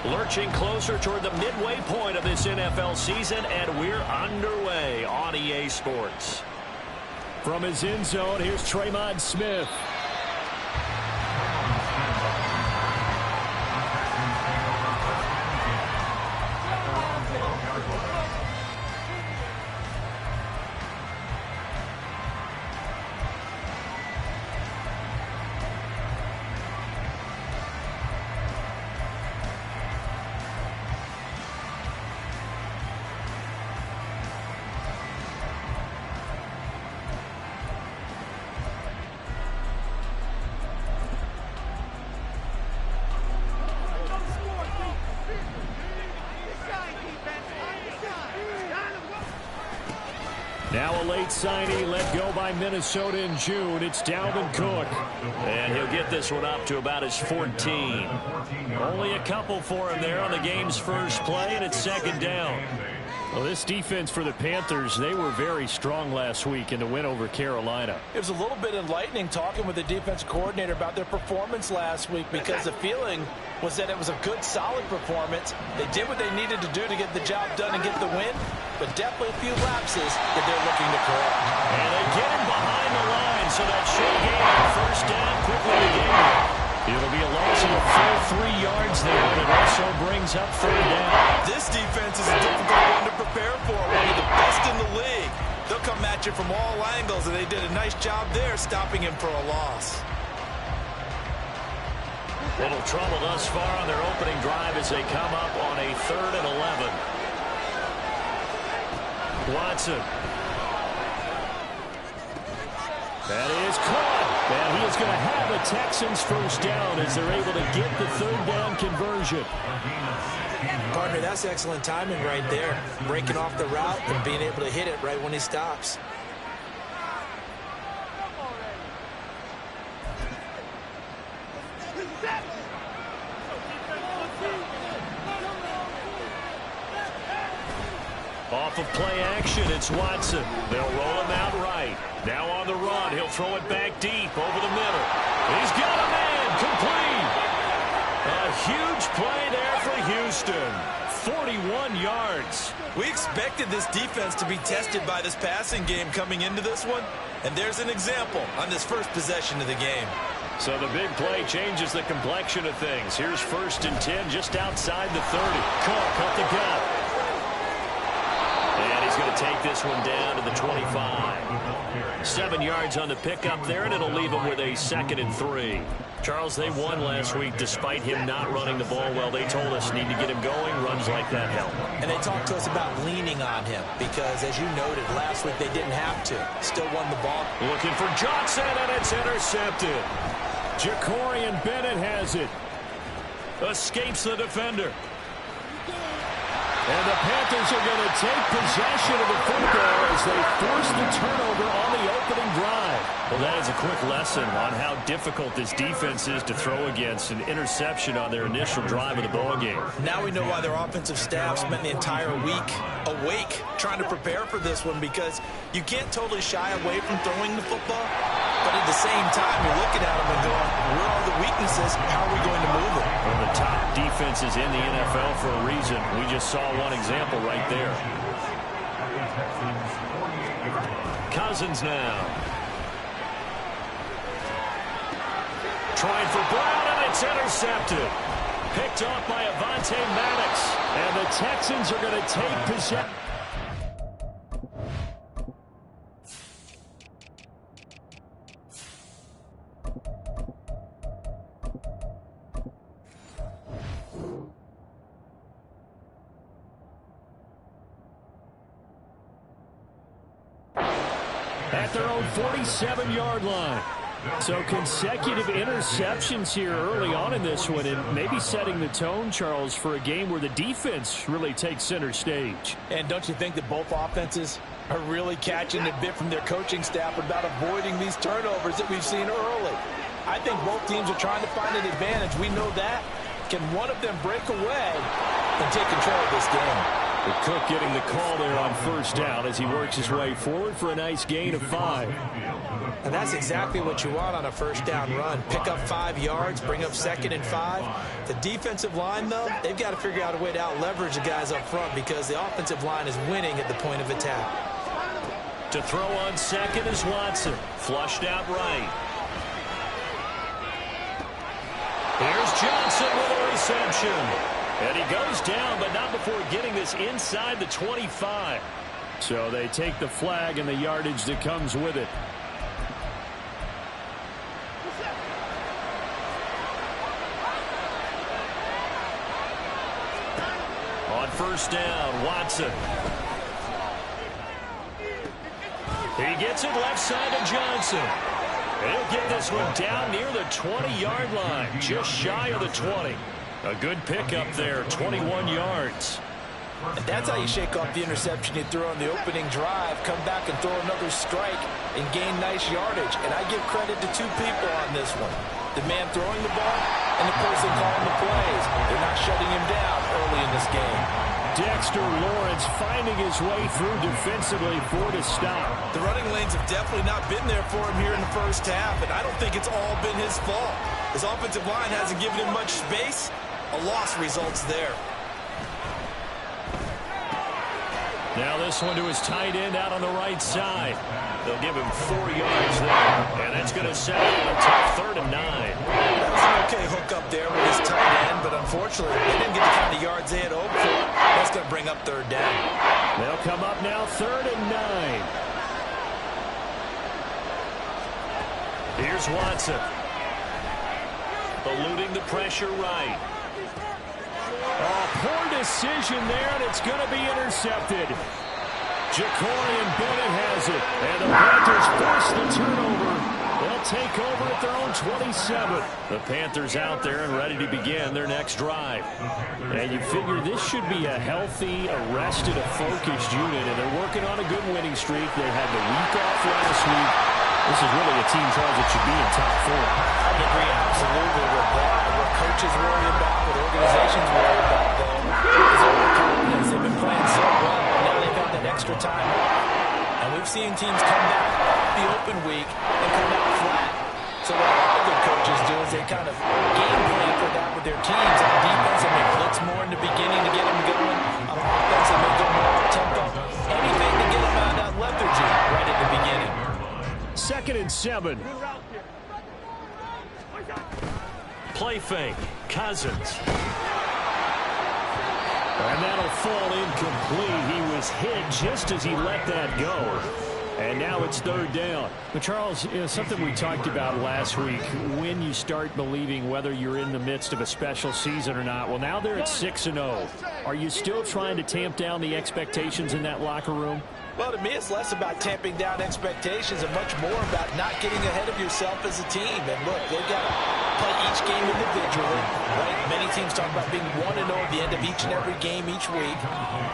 Lurching closer toward the midway point of this NFL season, and we're underway on EA Sports. From his end zone, here's Tremon Smith. Now a late signing let go by Minnesota in June. It's Dalvin Cook. And he'll get this one up to about his 14. Only a couple for him there on the game's first play, and it's second down. Well, this defense for the Panthers, they were very strong last week in the win over Carolina. It was a little bit enlightening talking with the defense coordinator about their performance last week, because the feeling was that it was a good, solid performance. They did what they needed to do to get the job done and get the win, but definitely a few lapses that they're looking to correct. And they get him behind the line, so that should gain first down quickly to gain. It'll be a loss of a full 3 yards there, and it also brings up third down. This defense is a difficult one to prepare for, one of the best in the league. They'll come at you from all angles, and they did a nice job there stopping him for a loss. Little trouble thus far on their opening drive as they come up on a 3rd and 11. Watson. That is caught. And he is going to have the Texans first down as they're able to get the third down conversion. Partner, that's excellent timing right there. Breaking off the route and being able to hit it right when he stops. Off of play action, it's Watson. They'll roll him out right. Now on the run, he'll throw it back deep over the middle. He's got a man, complete. A huge play there for Houston. 41 yards. We expected this defense to be tested by this passing game coming into this one, and there's an example on this first possession of the game. So the big play changes the complexion of things. Here's 1st and 10 just outside the 30. Cook up the gut. And he's going to take this one down to the 25. 7 yards on the pickup there, and it'll leave him with a 2nd and 3. Charles, they won last week despite him not running the ball well. They told us need to get him going. Runs like that help. And they talked to us about leaning on him because, as you noted, last week they didn't have to. Still won the ball. Looking for Johnson, and it's intercepted. Jacorian Bennett has it. Escapes the defender. And the Panthers are going to take possession of the football as they force the turnover on the opening drive. Well, that is a quick lesson on how difficult this defense is to throw against. An interception on their initial drive of the ball game. Now we know why their offensive staff spent the entire week awake trying to prepare for this one, because you can't totally shy away from throwing the football, but at the same time you're looking at them and going, where are the weaknesses? How are we going to move them? One of the top defenses in the NFL for a reason. We just saw one example right there. Cousins now. Trying for Brown, and it's intercepted. Picked off by Avonte Maddox. And the Texans are going to take possession. At their own 47-yard line. So consecutive interceptions here early on in this one, and maybe setting the tone, Charles, for a game where the defense really takes center stage. And don't you think that both offenses are really catching a bit from their coaching staff about avoiding these turnovers that we've seen early? I think both teams are trying to find an advantage. We know that. Can one of them break away and take control of this game? But Cook getting the call there on first down as he works his way forward for a nice gain of 5. And that's exactly what you want on a first down run. Pick up 5 yards, bring up 2nd and 5. The defensive line, though, they've got to figure out a way to out-leverage the guys up front because the offensive line is winning at the point of attack. To throw on second is Watson. Flushed out right. Here's Johnson with a reception. And he goes down, but not before getting this inside the 25. So they take the flag and the yardage that comes with it. On first down, Watson. He gets it left side to Johnson. He'll get this one down near the 20-yard line, just shy of the 20. A good pickup there, 21 yards. And that's how you shake off the interception you threw on the opening drive, come back and throw another strike and gain nice yardage. And I give credit to 2 people on this one. The man throwing the ball and the person calling the plays. They're not shutting him down early in this game. Dexter Lawrence finding his way through defensively for the stop. The running lanes have definitely not been there for him here in the first half, and I don't think it's all been his fault. His offensive line hasn't given him much space. A loss results there. Now this one to his tight end out on the right side. They'll give him 4 yards there. And that's going to set up a tough 3rd and 9. That was an okay hook up there with his tight end, but unfortunately they didn't get the kind of yards they had hoped for. That's going to bring up 3rd down. They'll come up now 3rd and 9. Here's Watson. Eluding the pressure right. Oh, poor decision there, and it's going to be intercepted. Jacorian Bennett has it, and the Panthers force the turnover. They'll take over at their own 27. The Panthers out there and ready to begin their next drive. And you figure this should be a healthy, arrested, a focused unit, and they're working on a good winning streak. They had the week off last week. This is really a team, Charles, that should be in top 4. I agree absolutely with that. What coaches worry about, what organizations worry about, though, is overconfidence. They've been playing so well, and now they've got that extra time off. And we've seen teams come back off the open week and come out flat. So what a lot of good coaches do is they kind of game plan for that with their teams. On defense, they may blitz more in the beginning to get them going. On offense, they may go more tempo. Anything to get them out of that lethargy right at the beginning. 2nd and 7. Play fake. Cousins. And that'll fall incomplete. He was hit just as he let that go. And now it's 3rd down. But Charles, something we talked about last week, when you start believing whether you're in the midst of a special season or not. Well, now they're at 6-0. Are you still trying to tamp down the expectations in that locker room? Well, to me, it's less about tamping down expectations and much more about not getting ahead of yourself as a team. And look, they've got to play each game individually, right? Many teams talk about being 1-0 at the end of each and every game each week.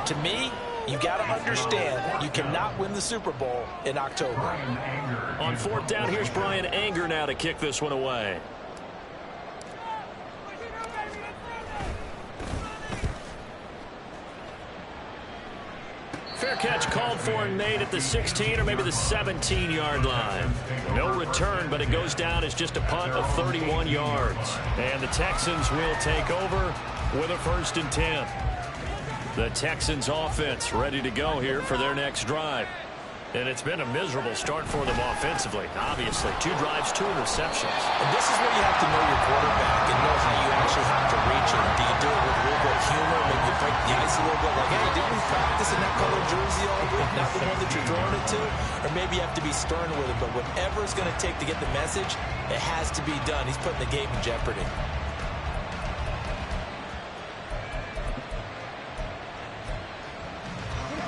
To me, you got to understand you cannot win the Super Bowl in October. On 4th down, here's Brian Anger now to kick this one away. Fair catch called for and made at the 16 or maybe the 17-yard line. No return, but it goes down as just a punt of 31 yards. And the Texans will take over with a 1st and 10. The Texans offense ready to go here for their next drive. And it's been a miserable start for them offensively. Obviously, 2 drives, 2 interceptions. And this is where you have to know your quarterback and know how you actually have to reach him. Do you do it with a little bit of humor, maybe you break the ice a little bit, like, hey, didn't we practice in that color jersey all week, not the one that you're throwing it to? Or maybe you have to be stern with it, but whatever it's going to take to get the message, it has to be done. He's putting the game in jeopardy.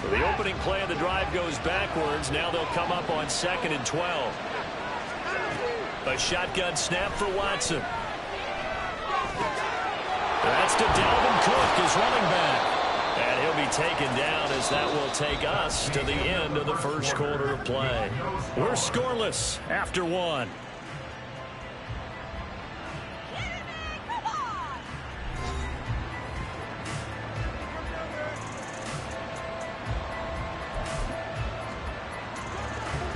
The opening play of the drive goes backwards. Now they'll come up on 2nd and 12. A shotgun snap for Watson. That's to Dalvin Cook, his running back. And he'll be taken down as that will take us to the end of the 1st quarter of play. We're scoreless after 1.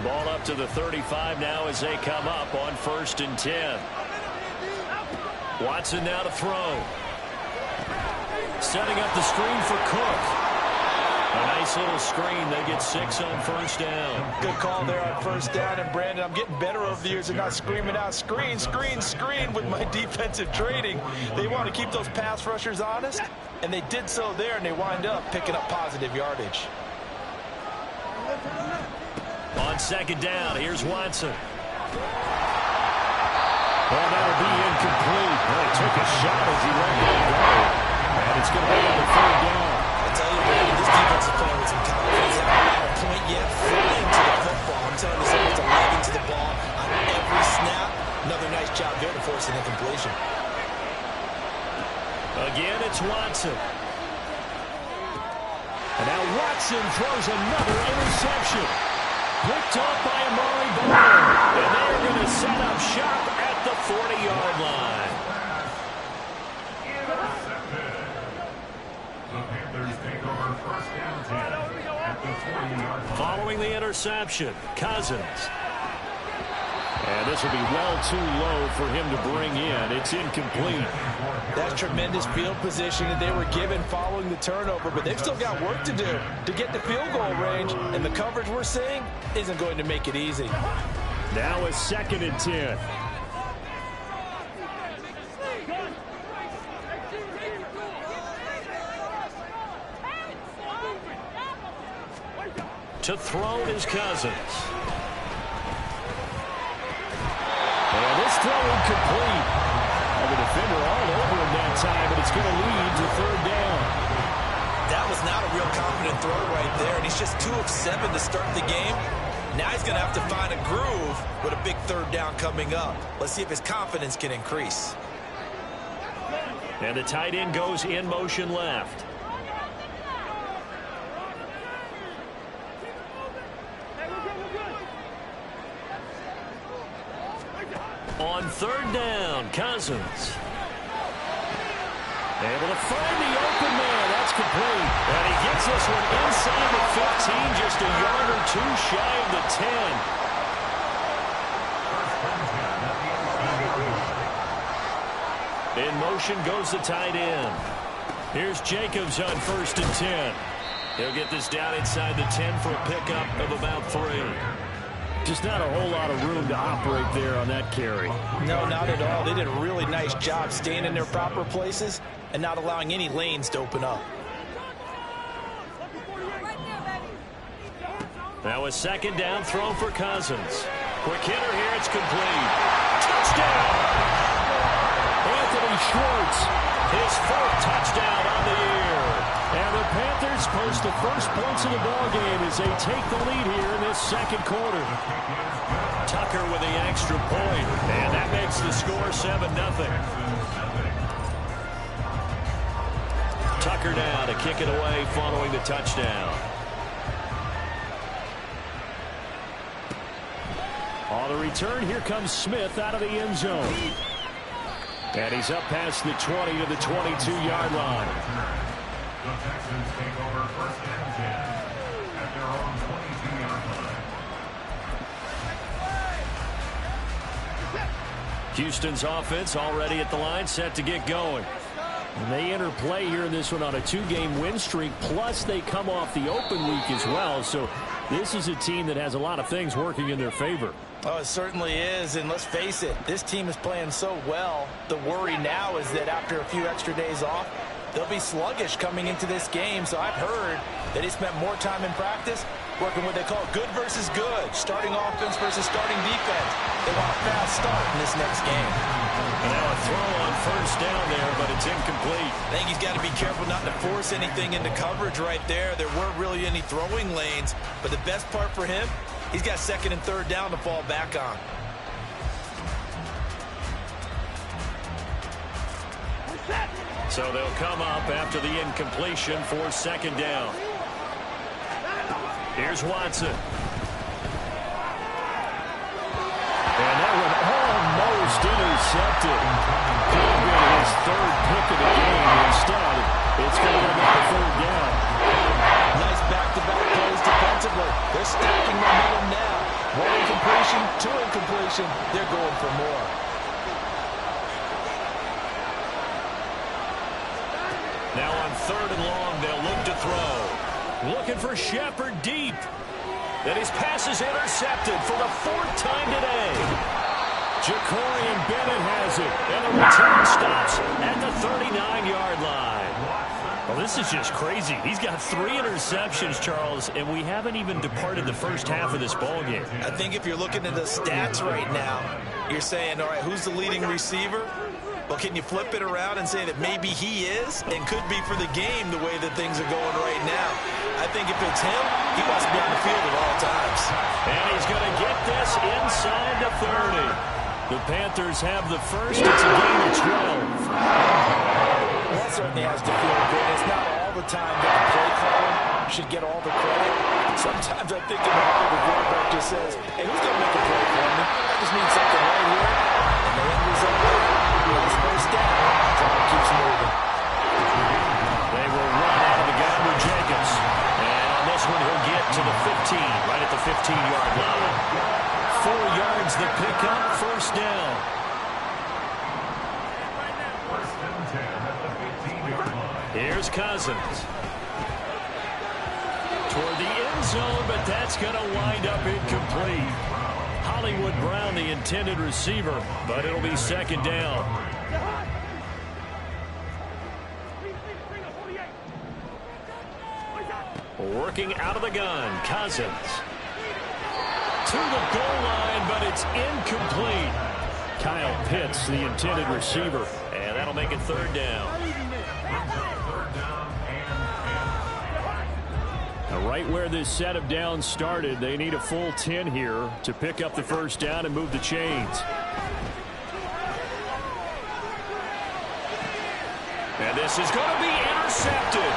Ball up to the 35 now as they come up on 1st and 10. Watson now to throw. Setting up the screen for Cook. A nice little screen. They get 6 on 1st down. Good call there on 1st down. And, Brandon, I'm getting better over the years and not screaming out, screen, screen, screen with my defensive training. They want to keep those pass rushers honest, and they did so there, and they wind up picking up positive yardage. On 2nd down, here's Watson. Well, that'll be incomplete. Well, he took a shot as he let it go. And it's going to be on the 3rd down. I tell you, Brandon, this defense is playing with some confidence. They haven't had a point yet flying to the football. I'm telling you, someone's alive to the ball on every snap. Another nice job there to force an incompletion. Again, it's Watson. And now Watson throws another interception. Picked off by Amari Bowler. And they're going to set up shop at the 40-yard line. Following the interception, Cousins. And this will be well too low for him to bring in. It's incomplete. That's tremendous field position that they were given following the turnover, but they've still got work to do to get the field goal range, and the coverage we're seeing isn't going to make it easy. Now a 2nd and 10. To throw is Cousins. And this throw incomplete. And the defender all over him that time, but it's going to lead to 3rd down. That was not a real confident throw right there, and he's just 2 of 7 to start the game. Now he's going to have to find a groove with a big 3rd down coming up. Let's see if his confidence can increase. And the tight end goes in motion left. On 3rd down, Cousins. Able to find the open man. That's complete. And he gets this one inside the 15, just a yard or 2 shy of the 10. In motion goes the tight end. Here's Jacobs on 1st and 10. He'll get this down inside the 10 for a pickup of about 3. Just not a whole lot of room to operate there on that carry. No, not at all. They did a really nice job staying in their proper places and not allowing any lanes to open up. Now a 2nd down throw for Cousins. Quick hitter here, it's complete. Touchdown! Anthony Schwartz. His 4th touchdown on the year. And the Panthers post the first points of the ballgame as they take the lead here in this 2nd quarter. Tucker with the extra point, and that makes the score 7-0. Tucker now to kick it away following the touchdown. On the return, here comes Smith out of the end zone. And he's up past the 20 to the 22-yard line. The Texans take over 1st and 10 at their own 22-yard line. Houston's offense already at the line, set to get going. And they enter play here in this one on a 2-game win streak, plus they come off the open week as well. So this is a team that has a lot of things working in their favor. Oh, it certainly is, and let's face it, this team is playing so well. The worry now is that after a few extra days off, they'll be sluggish coming into this game. So I've heard that he spent more time in practice working what they call good versus good, starting offense versus starting defense. They want a fast start in this next game. And now a throw on 1st down there, but it's incomplete. I think he's got to be careful not to force anything into coverage right there. There weren't really any throwing lanes, but the best part for him, he's got 2nd and 3rd down to fall back on. So they'll come up after the incompletion for 2nd down. Here's Watson. And that one almost intercepted. Could have been his 3rd pick of the game. Instead, it's going to be a 3rd down. Nice back-to-back plays defensively. They're stacking momentum now. Now on 3rd and long, they'll look to throw. Looking for Shepard deep. And his pass is intercepted for the 4th time today. Jacorian Bennett has it. And the return stops at the 39-yard line. Well, this is just crazy. He's got 3 interceptions, Charles, and we haven't even departed the first half of this ballgame. I think if you're looking at the stats right now, you're saying, all right, who's the leading receiver? Well, can you flip it around and say that maybe he is and could be for the game the way that things are going right now? I think if it's him, he wants to be on the field at all times. And he's going to get this inside the 30. The Panthers have the first. It's a gain of 12. That certainly has to feel good. It's not all the time that the play caller should get all the credit. Sometimes I think in the heart of the quarterback just says, hey, who's going to make a play for me? I just need something right here. And the end result is first down. Drive keeps moving. They will run out of the gun with Jacobs. And on this one, he'll get to the 15, right at the 15-yard line. 4 yards the pickup, first down. Here's Cousins. Toward the end zone, but that's going to wind up incomplete. Hollywood Brown, the intended receiver, but it'll be 2nd down. Working out of the gun, Cousins. To the goal line, but it's incomplete. Kyle Pitts, the intended receiver, and that'll make it 3rd down. Right where this set of downs started, they need a full 10 here to pick up the first down and move the chains. And this is going to be intercepted.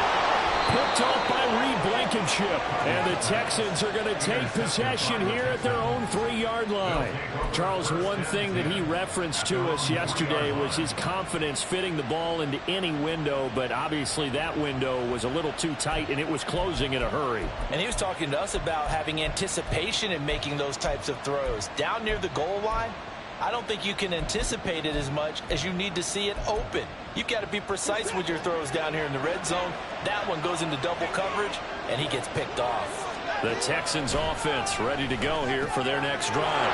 Picked off by Reed Blankenship. And the Texans are going to take possession here at their own 3-yard line. Charles, one thing that he referenced to us yesterday was his confidence fitting the ball into any window, but obviously that window was a little too tight and it was closing in a hurry. And he was talking to us about having anticipation in making those types of throws. Down near the goal line, I don't think you can anticipate it as much as you need to see it open. You've got to be precise with your throws down here in the red zone. That one goes into double coverage, and he gets picked off. The Texans offense ready to go here for their next drive.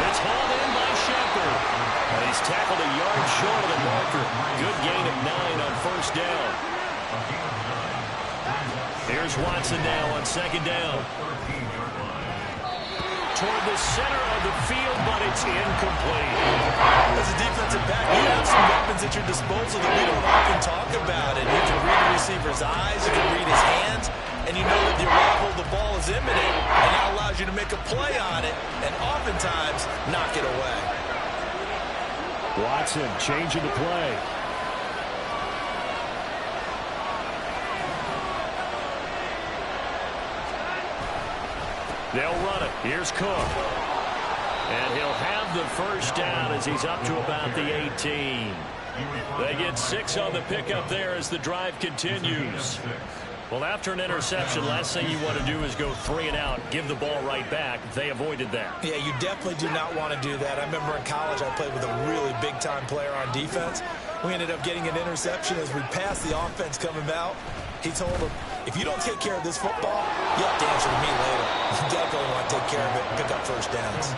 It's hauled in by Shepard. And he's tackled a yard short of the marker. Good gain of 9 on first down. Here's Watson now on 2nd down. Toward the center of the field, but it's incomplete. As a defensive back, you have some weapons at your disposal that we don't often talk about. And you can read the receiver's eyes, you can read his hands, and you know that the arrival of the ball is imminent, and that allows you to make a play on it, and oftentimes knock it away. Watson changing the play. They'll run it. Here's Cook. And he'll have the first down as he's up to about the 18. They get 6 on the pickup there as the drive continues. Well, after an interception, last thing you want to do is go 3 and out, give the ball right back. They avoided that. Yeah, you definitely do not want to do that. I remember in college I played with a really big-time player on defense. We ended up getting an interception as we passed the offense coming out. He told him, if you don't take care of this football, you have to answer to me later. You definitely want to take care of it and pick up first downs.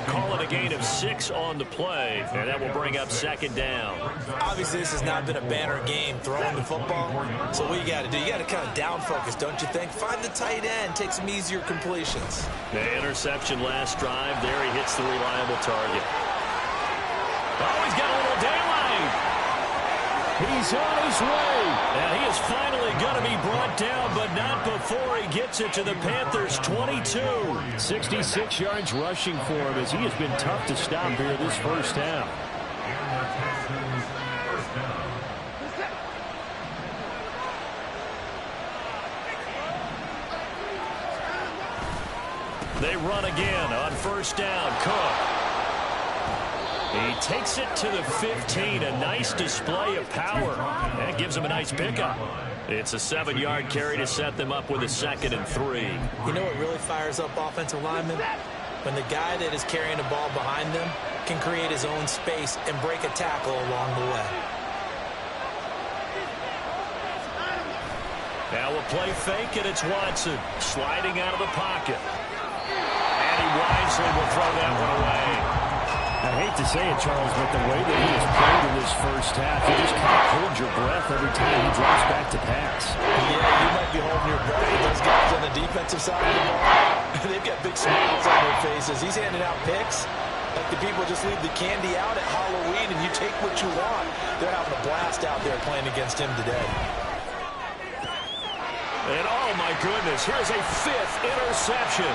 Call it a gain of 6 on the play, and that will bring up 2nd down. Obviously, this has not been a banner game throwing the football. So what you got to do, you got to kind of down focus, don't you think? Find the tight end, take some easier completions. The interception last drive. There he hits the reliable target. Oh, he's got a little daylight. He's on his way. And he is finally going to be brought down, but not before he gets it to the Panthers' 22. 66 yards rushing for him as he has been tough to stop here this first half. They run again on first down. Cook. He takes it to the 15. A nice display of power. That gives him a nice pickup. It's a 7-yard carry to set them up with a 2nd and 3. You know what really fires up offensive linemen? When the guy that is carrying the ball behind them can create his own space and break a tackle along the way. Now a play fake, and it's Watson sliding out of the pocket. And he wisely will throw that one away. I hate to say it, Charles, but the way that he has played in this first half, you just kind of hold your breath every time he drops back to pass. Yeah, you might be holding your breath with those guys on the defensive side of the ball. They've got big smiles on their faces. He's handing out picks like the people just leave the candy out at Halloween and you take what you want. They're having a blast out there playing against him today. And oh my goodness, here's a 5th interception.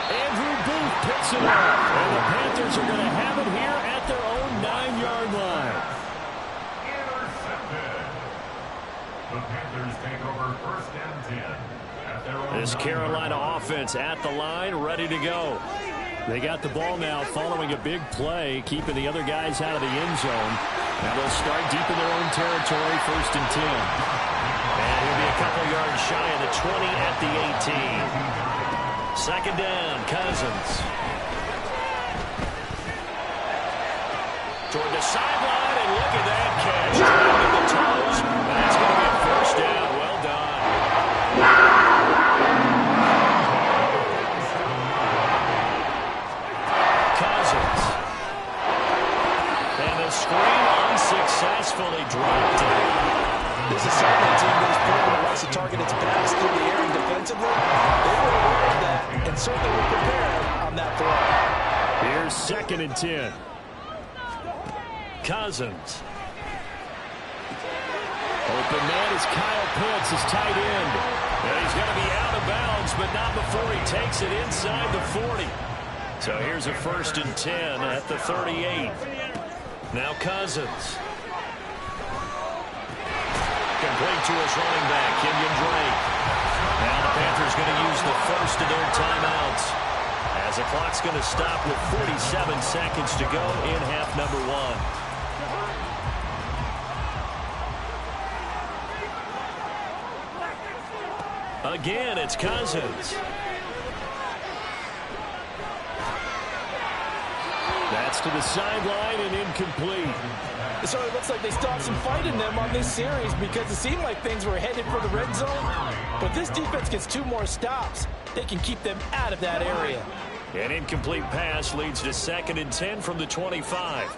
Andrew Booth picks it up, and the Panthers are going to have it here at their own 9-yard line. Intercepted. The Panthers take over 1st and 10 at their own. This Carolina offense at the line, ready to go. They got the ball now following a big play, keeping the other guys out of the end zone. Now they'll start deep in their own territory, 1st and 10. And he'll be a couple yards shy of the 20 at the 18. 2nd down, Cousins. Toward the sideline, and look at that catch. Down to the toes. That's going to be a 1st down. Well done. Cousins. And the screen unsuccessfully dropped. This is certainly a team that is proven to rush the target its pass through the air and defensively. They were aware of that and certainly were prepared on that throw. Here's 2nd and 10. Cousins. Open man is Kyle Pitts, his tight end. And he's going to be out of bounds, but not before he takes it inside the 40. So here's a 1st and 10 at the 38. Now Cousins. Complete to his running back, Kenyon Drake. Now the Panthers going to use the 1st of their timeouts, as the clock's going to stop with 47 seconds to go in half number 1. Again, it's Cousins. That's to the sideline and incomplete. So it looks like they still have some fight in them on this series because it seemed like things were headed for the red zone. But this defense gets 2 more stops. They can keep them out of that area. An incomplete pass leads to 2nd and 10 from the 25.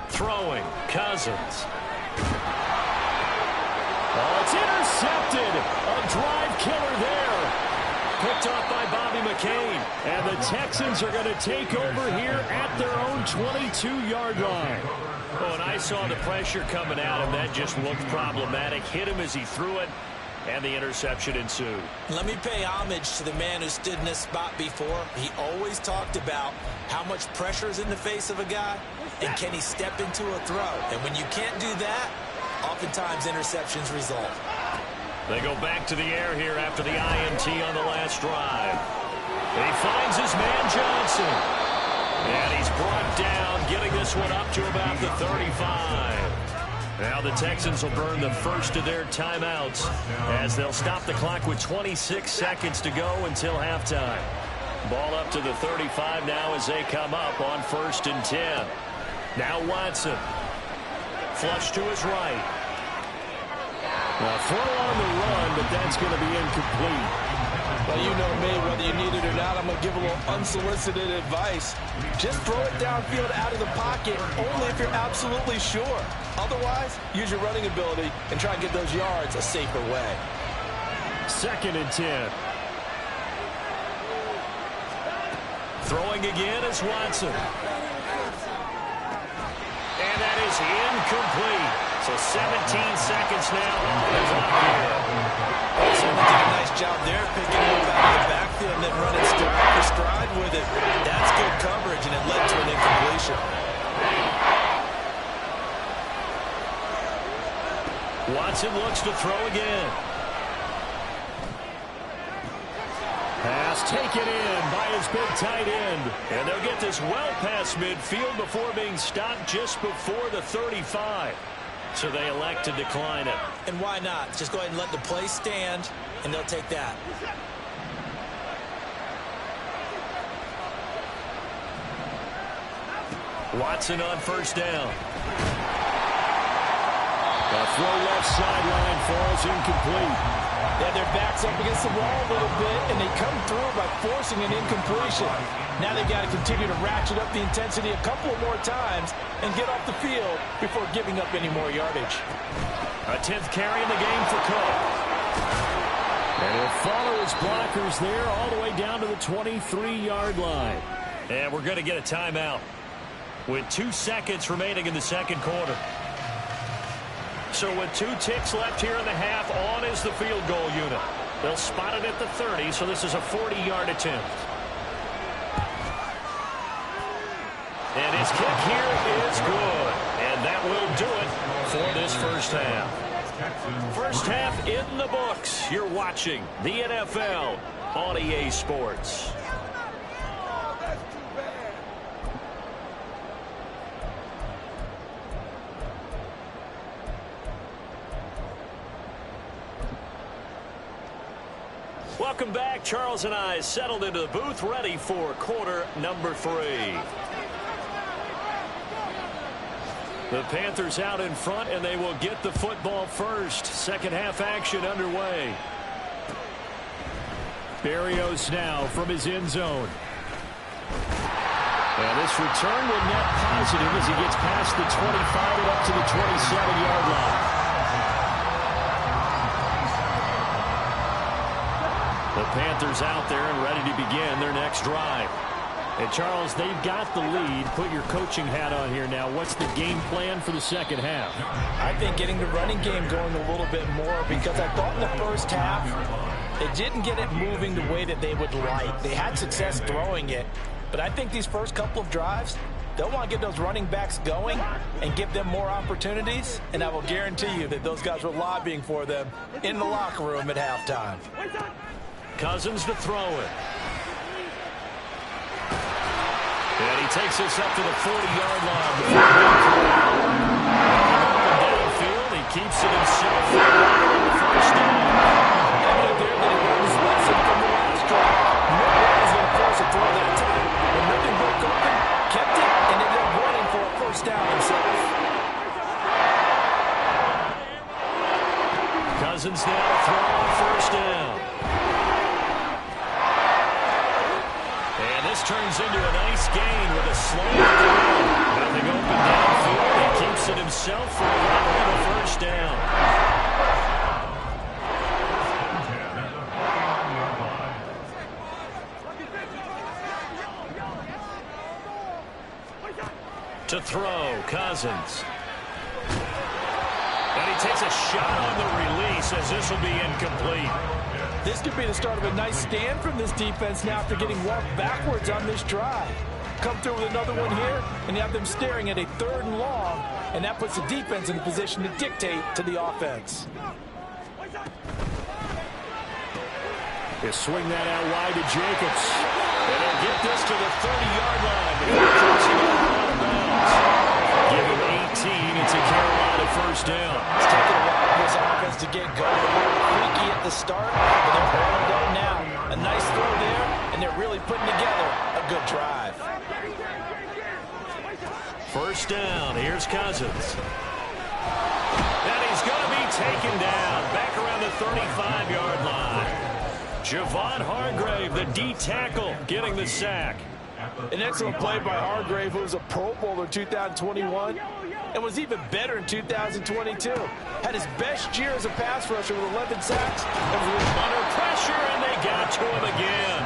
Throwing, Cousins. Oh, it's intercepted. A drive killer there. Picked off by Bobby McCain. And the Texans are going to take over here at their own 22-yard line. Oh, and I saw the pressure coming out, and that just looked problematic. Hit him as he threw it, and the interception ensued. Let me pay homage to the man who stood in this spot before. He always talked about how much pressure is in the face of a guy, and can he step into a throw. And when you can't do that, oftentimes interceptions result. They go back to the air here after the INT on the last drive. He finds his man Johnson. And he's brought down, getting this one up to about the 35. Now the Texans will burn the 1st of their timeouts as they'll stop the clock with 26 seconds to go until halftime. Ball up to the 35 now as they come up on 1st and 10. Now Watson. Flush to his right. Now throw on the run, but that's going to be incomplete. Well, you know me, whether you need it or not, I'm going to give a little unsolicited advice. Just throw it downfield out of the pocket, only if you're absolutely sure. Otherwise, use your running ability and try and get those yards a safer way. 2nd and 10. Throwing again is Watson. And that is incomplete. So 17 seconds now on the clock here. Someone did a nice job there picking it up out of the backfield and then running stride for stride with it. That's good coverage, and it led to an incompletion. Watson looks to throw again. Pass taken in by his big tight end. And they'll get this well past midfield before being stopped just before the 35. So they elect to decline it. And why not? Just go ahead and let the play stand, and they'll take that. Watson on first down. The throw left sideline falls incomplete. Yeah, their back's up against the wall a little bit, and they come through by forcing an incompletion. Now they've got to continue to ratchet up the intensity a couple more times and get off the field before giving up any more yardage. A 10th carry in the game for Cook. And he'll follow his blockers there all the way down to the 23-yard line. And we're going to get a timeout with 2 seconds remaining in the second quarter. So with 2 ticks left here in the half, on is the field goal unit. They'll spot it at the 30, so this is a 40-yard attempt. And his kick here is good. And that will do it for this first half. First half in the books. You're watching the NFL on EA Sports. Welcome back. Charles and I settled into the booth, ready for quarter number 3. The Panthers out in front, and they will get the football first. Second half action underway. Berrios now from his end zone. And this return will net positive as he gets past the 25 and up to the 27-yard line. The Panthers out there and ready to begin their next drive. And Charles, they've got the lead. Put your coaching hat on here now. What's the game plan for the second half? I think getting the running game going a little bit more, because I thought in the first half they didn't get it moving the way that they would like. They had success throwing it, but I think these first couple of drives, they'll want to get those running backs going and give them more opportunities, and I will guarantee you that those guys were lobbying for them in the locker room at halftime. Cousins to throw it. And he takes us up to the 40-yard line. Downfield, he keeps it himself. First down. Evident there that he learned his lesson from the last drive. No one was going to force a throw that time. When nothing broke open, kept it, and ended up running for a first down himself. Cousins now throwing first down. And this turns into a nice gain with a slow throw. Nothing open downfield. He keeps it himself for a first down. To throw, Cousins. And he takes a shot on the release as this will be incomplete. This could be the start of a nice stand from this defense now after getting walked backwards on this drive. Come through with another one here, and you have them staring at a 3rd and long, and that puts the defense in a position to dictate to the offense. They swing that out wide to Jacobs. And they'll get this to the 30-yard line. Out of bounds. Give him 18. It's a Carolina first down. It's taking a while for this offense to get going. A little freaky at the start, but they're rolling down now. A nice throw there, and they're really putting together a good drive. First down. Here's Cousins. And he's going to be taken down. Back around the 35-yard line. Javon Hargrave, the D tackle, getting the sack. An excellent play by Hargrave, who was a Pro Bowler in 2021 and was even better in 2022. Had his best year as a pass rusher with 11 sacks. And was under pressure, and they got to him again.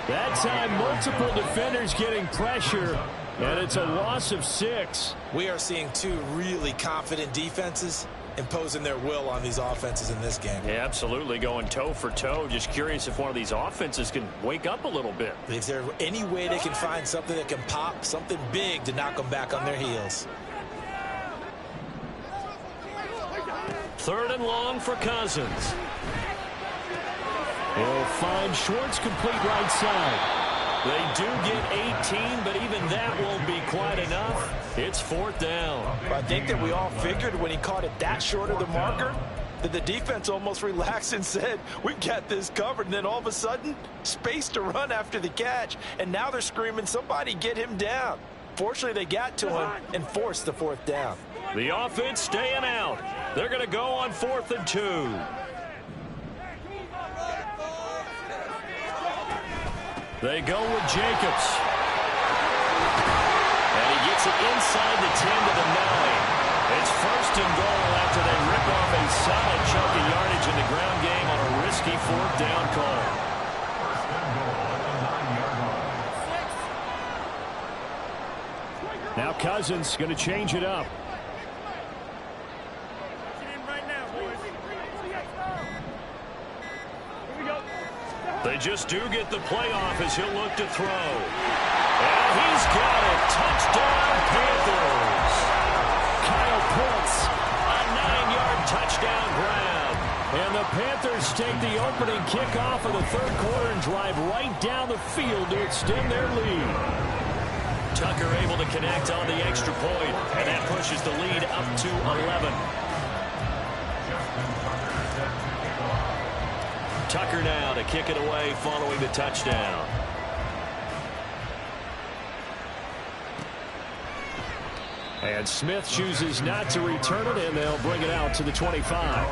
That time, multiple defenders getting pressure, and it's a loss of 6. We are seeing 2 really confident defenses imposing their will on these offenses in this game. Yeah, absolutely, going toe for toe. Just curious if one of these offenses can wake up a little bit. Is there any way they can find something that can pop, something big to knock them back on their heels? 3rd and long for Cousins. He'll find Schwartz complete right side. They do get 18, but even that won't be quite enough. It's 4th down. I think that we all figured when he caught it that short of the marker that the defense almost relaxed and said, we got this covered. And then all of a sudden, space to run after the catch. And now they're screaming, somebody get him down. Fortunately, they got to him and forced the 4th down. The offense staying out. They're going to go on 4th and 2. They go with Jacobs. And he gets it inside the 10 to the 9. It's 1st and goal after they rip off a solid chunk of yardage in the ground game on a risky 4th down call. Now Cousins going to change it up. They just do get the playoff as he'll look to throw. And he's got it. Touchdown, Panthers. Kyle Pitts, A 9-yard touchdown grab. and the Panthers take the opening kickoff of the 3rd quarter and drive right down the field to extend their lead. Tucker able to connect on the extra point, and that pushes the lead up to 11. Tucker now to kick it away following the touchdown. And Smith chooses not to return it, and they'll bring it out to the 25.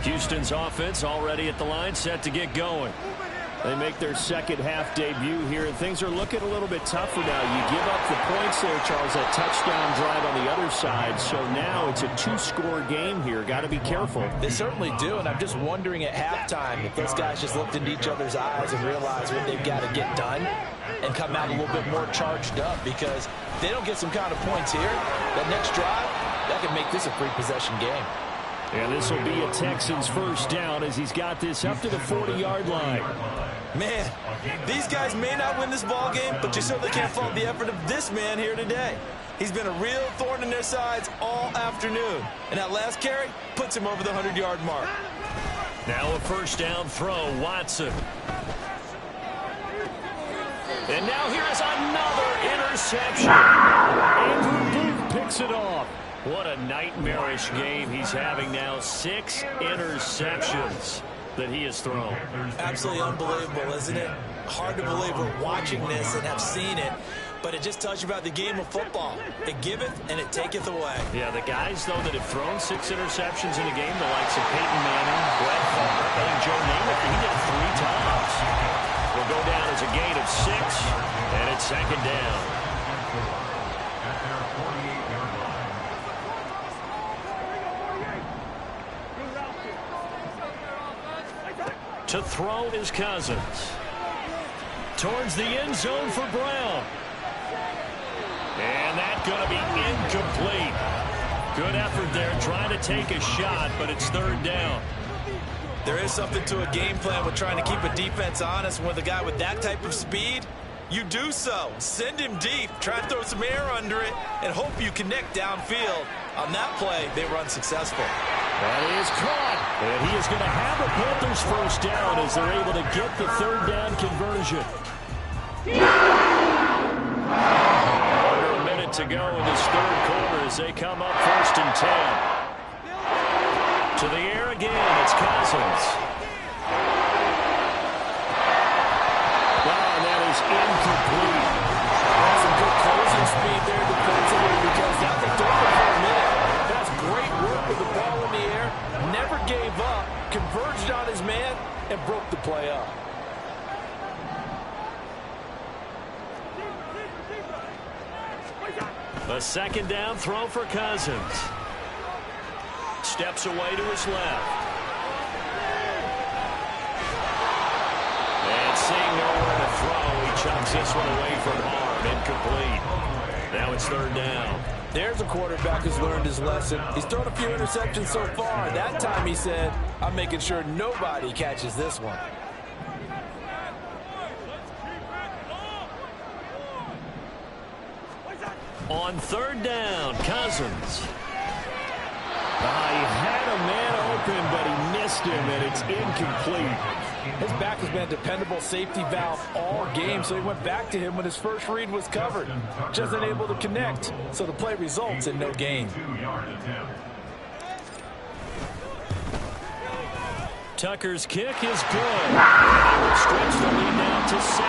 Houston's offense already at the line, set to get going. They make their 2nd half debut here, and things are looking a little bit tougher now. You give up the points there, Charles, that touchdown drive on the other side. So now it's a 2-score game here. Got to be careful. They certainly do, and I'm just wondering at halftime if those guys just looked into each other's eyes and realized what they've got to get done and come out a little bit more charged up, because if they don't get some kind of points here, that next drive, that could make this a 3-possession game. And this will be a Texans 1st down as he's got this up to the 40-yard line. Man, these guys may not win this ball game, but you certainly can't fault the effort of this man here today. He's been a real thorn in their sides all afternoon. And that last carry puts him over the 100-yard mark. Now a 1st down throw, Watson. And now here is another interception. Andrew Booth picks it off. What a nightmarish game he's having now. 6 interceptions that he has thrown. Absolutely unbelievable, isn't it? Hard to believe we're watching this and have seen it, but it just tells you about the game of football. It giveth and it taketh away. Yeah, the guys, though, that have thrown 6 interceptions in a game, the likes of Peyton Manning, Brett Favre, I think Joe Namath, he did it 3 times. Will go down as a gain of 6, and it's 2nd down. To throw is Cousins. Towards the end zone for Brown. And that's going to be incomplete. Good effort there trying to take a shot, but it's 3rd down. There is something to a game plan with trying to keep a defense honest. With a guy with that type of speed, you do so. Send him deep, try to throw some air under it, and hope you connect downfield. On that play, they were unsuccessful. That is caught. And he is going to have the Panthers 1st down as they're able to get the 3rd down conversion. Under a minute to go in this 3rd quarter as they come up 1st and 10. To the air again, it's Cousins. Wow, and that is incomplete. That's some good closing speed there defensively, because now they threw it for a minute. That's great work with the ball in the air. Never gave up, converged on his man, and broke the play up. A 2nd down throw for Cousins. Steps away to his left. And seeing nowhere to throw, he chucks this one away from harm. Incomplete. Now it's 3rd down. There's a quarterback who's learned his lesson. He's thrown a few interceptions so far. That time he said, I'm making sure nobody catches this one. On 3rd down, Cousins. He had a man open, but he missed him, and it's incomplete. His back has been a dependable safety valve all game, so he went back to him when his first read was covered. Just unable to connect, so the play results in no gain. Tucker's kick is good. They will stretch the lead now to 17-3.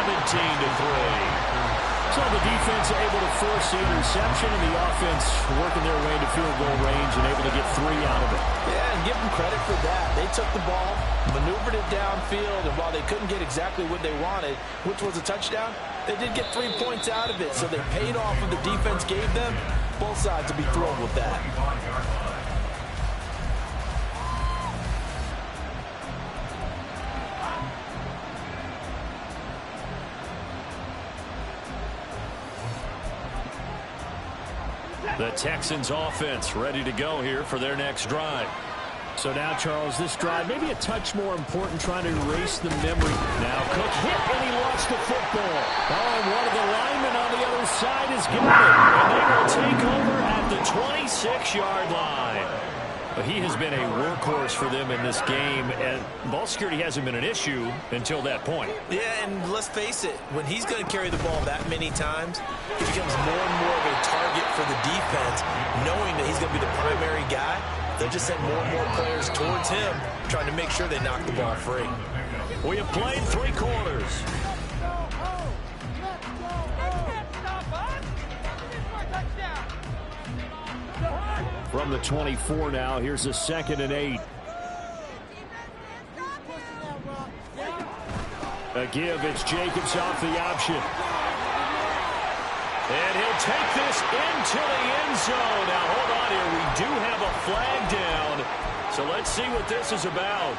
So the defense able to force the interception, and the offense working their way to field goal range and able to get 3 out of it. Yeah, and give them credit for that. They took the ball, maneuvered it downfield, and while they couldn't get exactly what they wanted, which was a touchdown, they did get 3 points out of it. So they paid off what the defense gave them. Both sides will be thrilled with that. The Texans offense ready to go here for their next drive. So now, Charles, this drive maybe a touch more important, trying to erase the memory. Now Cook hit and he lost the football. Oh, and one of the linemen on the other side is got it. And they will take over at the 26-yard line. But he has been a workhorse for them in this game, and ball security hasn't been an issue until that point. Yeah, and let's face it, when he's going to carry the ball that many times, he becomes more and more of a target for the defense, knowing that he's going to be the primary guy. They'll just send more and more players towards him, trying to make sure they knock the ball free. We have played 3 quarters. From the 24 now, here's a 2nd and 8. A give, it's Jacobs off the option. And he'll take this into the end zone. Now, hold on here. We do have a flag down. So let's see what this is about.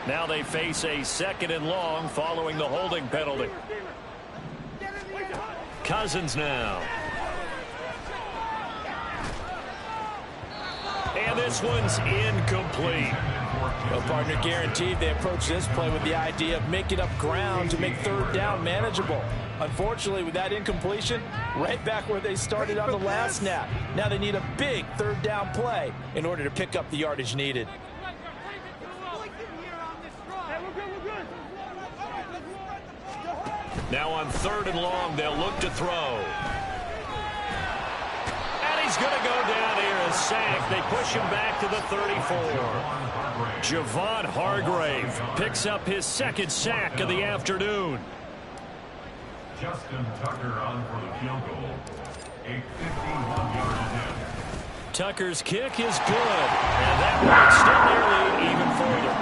Now they face a 2nd and long following the holding penalty. Cousins now. And this one's incomplete. Well, partner, guaranteed they approach this play with the idea of making up ground to make 3rd down manageable. Unfortunately, with that incompletion, right back where they started on the last snap. Now they need a big 3rd down play in order to pick up the yardage needed. Now on 3rd and long, they'll look to throw. He's going to go down here, a sack. They push him back to the 34. Javon Hargrave picks up his 2nd sack of the afternoon. Justin Tucker on for the field goal. A 51-yard attempt. Tucker's kick is good. And that will extend their lead even further.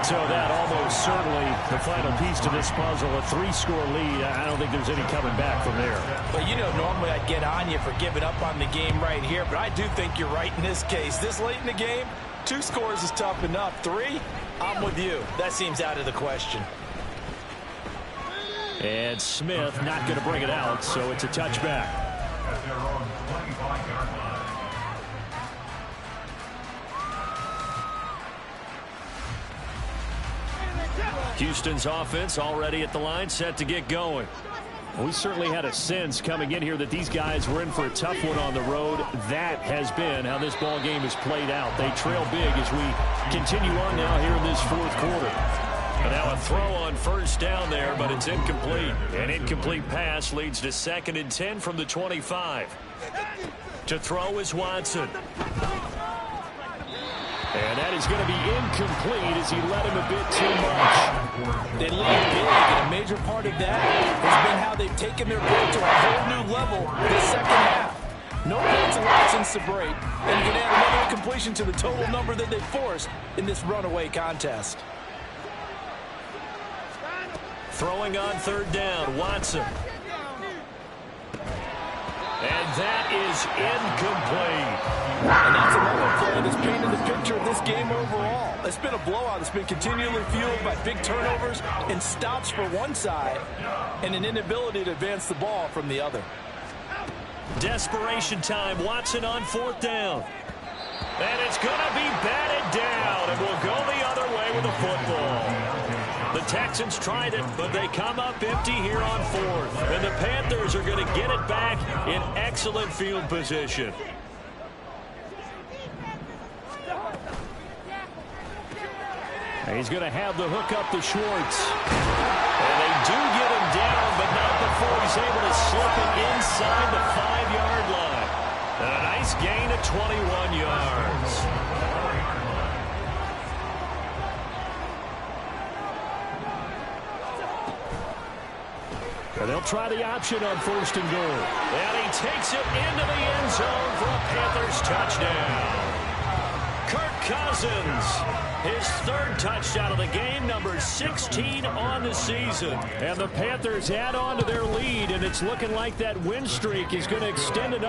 So that almost certainly the final piece to this puzzle, a 3-score lead. I don't think there's any coming back from there. Well, you know, normally I'd get on you for giving up on the game right here, but I do think you're right in this case. This late in the game, 2 scores is tough enough. 3, I'm with you. That seems out of the question. And Smith not going to bring it out, so it's a touchback. At their own 25-yard line. Houston's offense already at the line, set to get going. We certainly had a sense coming in here that these guys were in for a tough one on the road. That has been how this ball game has played out. They trail big as we continue on now here in this 4th quarter. And now a throw on 1st down there, but it's incomplete. An incomplete pass leads to 2nd and 10 from the 25. To throw is Watson. And that is going to be incomplete as he let him a bit too much. They lead big, and a major part of that has been how they've taken their play to a whole new level this 2nd half. No points allowed since the break, and you can add another incompletion to the total number that they forced in this runaway contest. Throwing on 3rd down, Watson. And that is incomplete. And that's another play that's painted the picture of this game overall. It's been a blowout that's been continually fueled by big turnovers and stops for one side and an inability to advance the ball from the other. Desperation time. Watson on 4th down. And it's going to be batted down, and will go the other way with the football. The Texans tried it, but they come up empty here on 4th. And the Panthers are going to get it back in excellent field position. He's going to have the hook up to Schwartz. And they do get him down, but not before he's able to slip it inside the 5-yard line. And a nice gain of 21 yards. And they'll try the option on 1st and goal. And he takes it into the end zone for a Panthers touchdown. Kirk Cousins, his 3rd touchdown of the game, number 16 on the season. And the Panthers add on to their lead, and it's looking like that win streak is going to extend another.